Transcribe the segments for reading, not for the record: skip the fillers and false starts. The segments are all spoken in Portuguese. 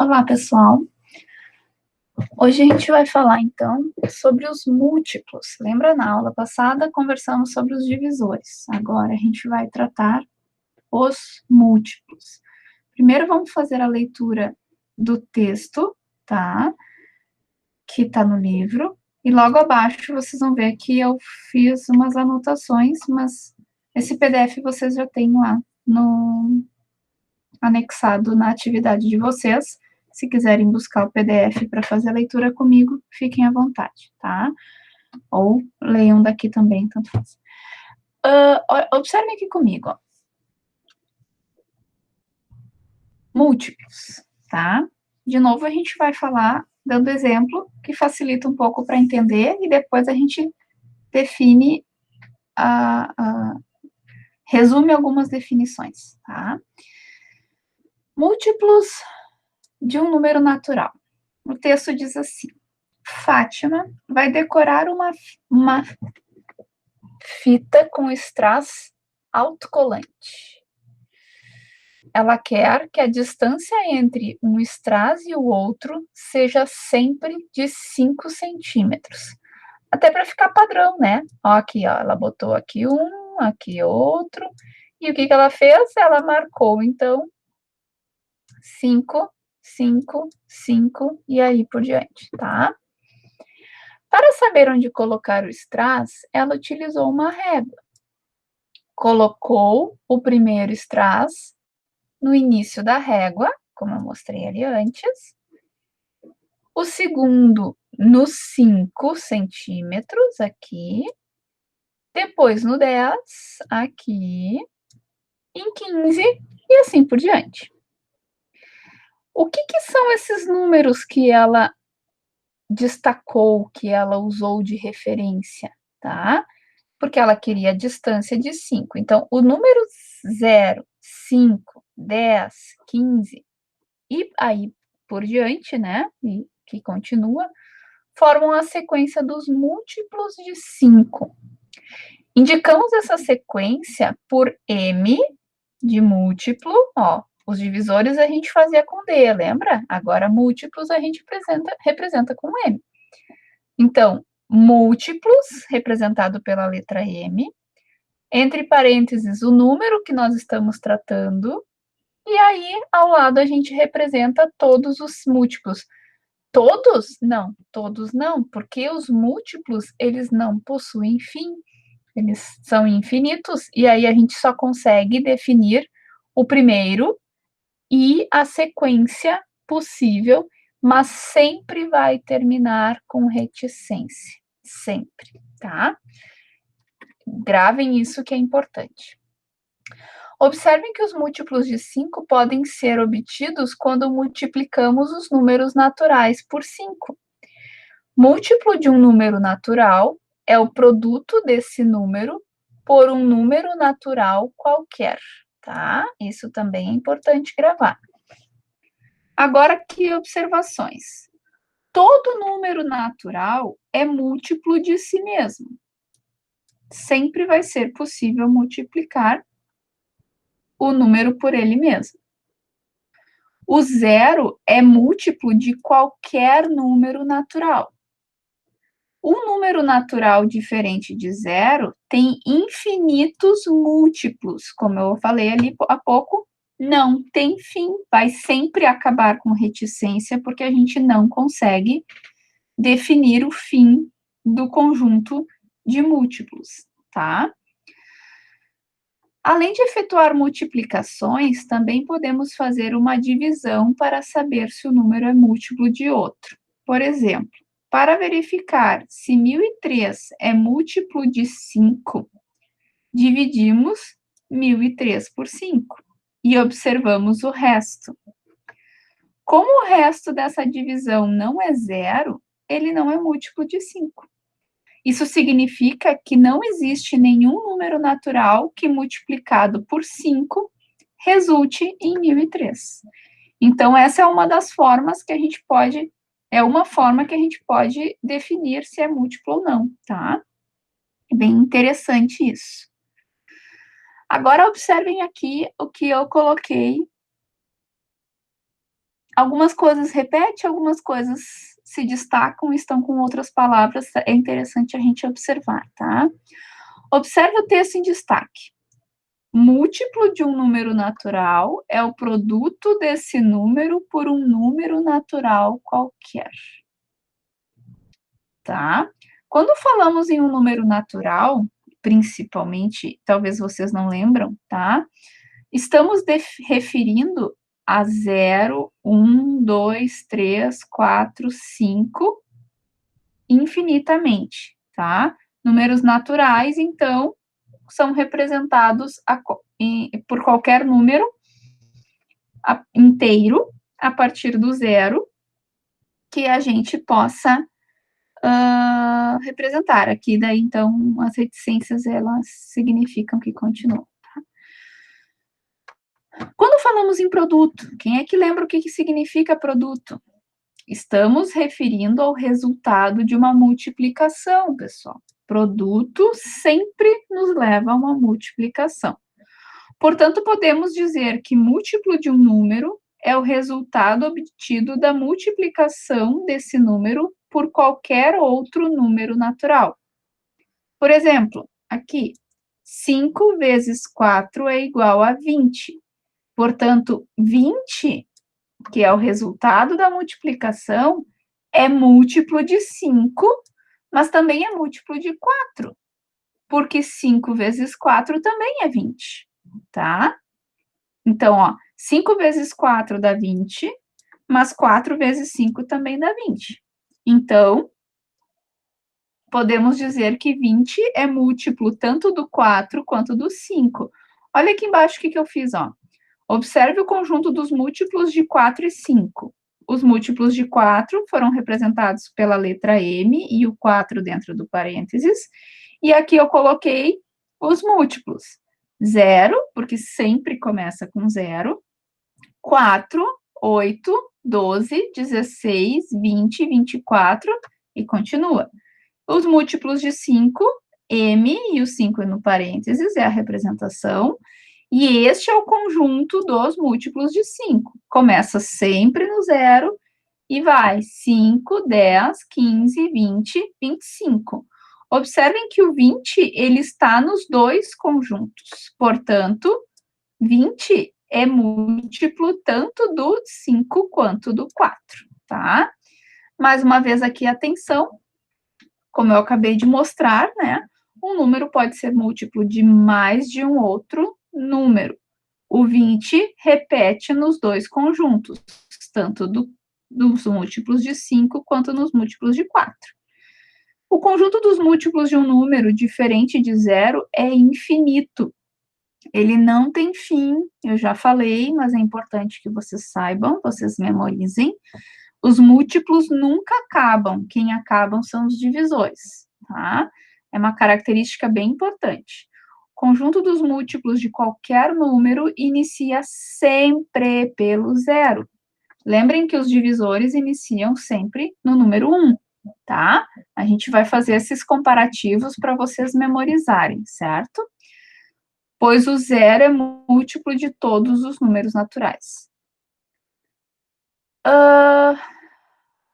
Olá, pessoal. Hoje a gente vai falar, então, sobre os múltiplos. Lembra, na aula passada conversamos sobre os divisores. Agora a gente vai tratar os múltiplos. Primeiro vamos fazer a leitura do texto, tá? Que tá no livro. E logo abaixo vocês vão ver que eu fiz umas anotações, mas esse PDF vocês já têm lá anexado na atividade de vocês. Se quiserem buscar o PDF para fazer a leitura comigo, fiquem à vontade, tá? Ou leiam daqui também, tanto faz. Observem aqui comigo, ó. Múltiplos, tá? De novo, a gente vai falar dando exemplo, que facilita um pouco para entender, e depois a gente define, resume algumas definições, tá? Múltiplos de um número natural. O texto diz assim: Fátima vai decorar uma fita com strass autocolante. Ela quer que a distância entre um strass e o outro seja sempre de 5 centímetros. Até para ficar padrão, né? Ó, aqui, ó, ela botou aqui um, aqui outro. E o que ela fez? Ela marcou, então, 5, 5, 5 e aí por diante, tá? Para saber onde colocar o strass, ela utilizou uma régua. Colocou o primeiro strass no início da régua, como eu mostrei ali antes. O segundo nos 5 centímetros, aqui. Depois no 10, aqui. Em 15 e assim por diante. O que são esses números que ela destacou, que ela usou de referência, tá? Porque ela queria a distância de 5. Então, o número 0, 5, 10, 15 e aí por diante, né? E que continua, formam a sequência dos múltiplos de 5. Indicamos essa sequência por M de múltiplo, ó. Os divisores a gente fazia com D, lembra? Agora, múltiplos a gente representa com M. Então, múltiplos, representado pela letra M, entre parênteses, o número que nós estamos tratando, e aí, ao lado, a gente representa todos os múltiplos. Todos? Não, todos não, porque os múltiplos, eles não possuem fim, eles são infinitos, e aí a gente só consegue definir o primeiro e a sequência possível, mas sempre vai terminar com reticência, sempre, tá? Gravem isso que é importante. Observem que os múltiplos de 5 podem ser obtidos quando multiplicamos os números naturais por 5. Múltiplo de um número natural é o produto desse número por um número natural qualquer, tá? Isso também é importante gravar. Agora, que observações? Todo número natural é múltiplo de si mesmo. Sempre vai ser possível multiplicar o número por ele mesmo. O zero é múltiplo de qualquer número natural. Um número natural diferente de zero tem infinitos múltiplos, como eu falei ali há pouco, não tem fim, vai sempre acabar com reticência, porque a gente não consegue definir o fim do conjunto de múltiplos, tá? Além de efetuar multiplicações, também podemos fazer uma divisão para saber se o número é múltiplo de outro. Por exemplo, para verificar se 1003 é múltiplo de 5, dividimos 1003 por 5 e observamos o resto. Como o resto dessa divisão não é zero, ele não é múltiplo de 5. Isso significa que não existe nenhum número natural que, multiplicado por 5, resulte em 1003. Então, essa é uma das formas que a gente pode, definir se é múltiplo ou não, tá? É bem interessante isso. Agora, observem aqui o que eu coloquei Algumas coisas repetem, algumas coisas se destacam, estão com outras palavras, é interessante a gente observar, tá? Observe o texto em destaque. Múltiplo de um número natural é o produto desse número por um número natural qualquer. Tá? Quando falamos em um número natural, principalmente, talvez vocês não lembram, tá? Estamos referindo a 0, 1, 2, 3, 4, 5, infinitamente, tá? Números naturais, então, são representados por qualquer número inteiro a partir do zero que a gente possa representar. Aqui, daí, então, as reticências, elas significam que continuam. Tá? Quando falamos em produto, quem é que lembra o que significa produto? Estamos referindo ao resultado de uma multiplicação, pessoal. Produto sempre nos leva a uma multiplicação. Portanto, podemos dizer que múltiplo de um número é o resultado obtido da multiplicação desse número por qualquer outro número natural. Por exemplo, aqui, 5 vezes 4 é igual a 20. Portanto, 20, que é o resultado da multiplicação, é múltiplo de 5, mas também é múltiplo de 4, porque 5 vezes 4 também é 20, tá? Então, ó, 5 vezes 4 dá 20, mas 4 vezes 5 também dá 20. Então, podemos dizer que 20 é múltiplo tanto do 4 quanto do 5. Olha aqui embaixo o que eu fiz, ó. Observe o conjunto dos múltiplos de 4 e 5. Os múltiplos de 4 foram representados pela letra M e o 4 dentro do parênteses. E aqui eu coloquei os múltiplos. 0, porque sempre começa com 0. 4, 8, 12, 16, 20, 24 e continua. Os múltiplos de 5, M e o 5 no parênteses é a representação. E este é o conjunto dos múltiplos de 5. Começa sempre no 0 e vai 5, 10, 15, 20, 25. Observem que o 20, ele está nos dois conjuntos. Portanto, 20 é múltiplo tanto do 5 quanto do 4, tá? Mais uma vez aqui, atenção, como eu acabei de mostrar, né? Um número pode ser múltiplo de mais de um outro número. O 20 repete nos dois conjuntos, tanto dos múltiplos de 5 quanto nos múltiplos de 4. O conjunto dos múltiplos de um número diferente de zero é infinito. Ele não tem fim, eu já falei, mas é importante que vocês saibam, vocês memorizem. Os múltiplos nunca acabam, quem acabam são os divisores, tá? É uma característica bem importante. O conjunto dos múltiplos de qualquer número inicia sempre pelo zero. Lembrem que os divisores iniciam sempre no número 1, tá? A gente vai fazer esses comparativos para vocês memorizarem, certo? Pois o zero é múltiplo de todos os números naturais.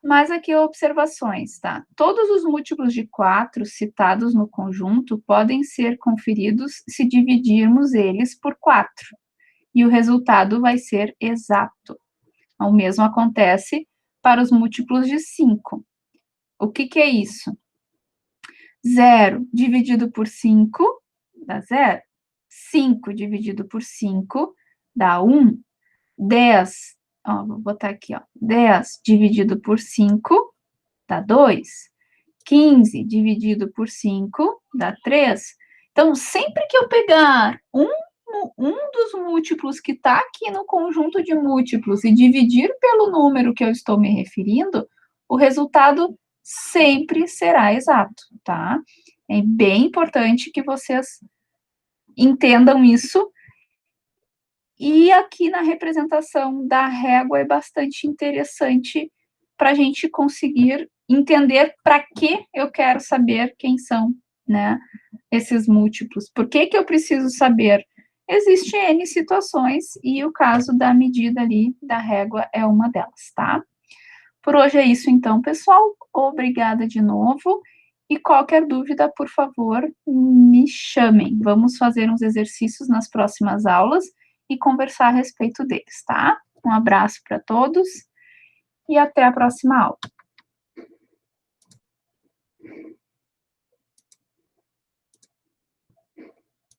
Mais aqui observações, tá? Todos os múltiplos de 4 citados no conjunto podem ser conferidos se dividirmos eles por 4, e o resultado vai ser exato. O mesmo acontece para os múltiplos de 5. O que é isso? 0 dividido por 5 dá 0. 5 dividido por 5 dá 1. 10, ó, vou botar aqui, ó. 10 dividido por 5 dá 2. 15 dividido por 5 dá 3. Então, sempre que eu pegar um dos múltiplos que está aqui no conjunto de múltiplos e dividir pelo número que eu estou me referindo, o resultado sempre será exato, tá? É bem importante que vocês entendam isso. E aqui na representação da régua é bastante interessante para a gente conseguir entender para que eu quero saber quem são, né, esses múltiplos. Por que eu preciso saber Existe N situações e o caso da medida ali da régua é uma delas, tá? Por hoje é isso então, pessoal. Obrigada de novo. E qualquer dúvida, por favor, me chamem. Vamos fazer uns exercícios nas próximas aulas e conversar a respeito deles, tá? Um abraço para todos e até a próxima aula.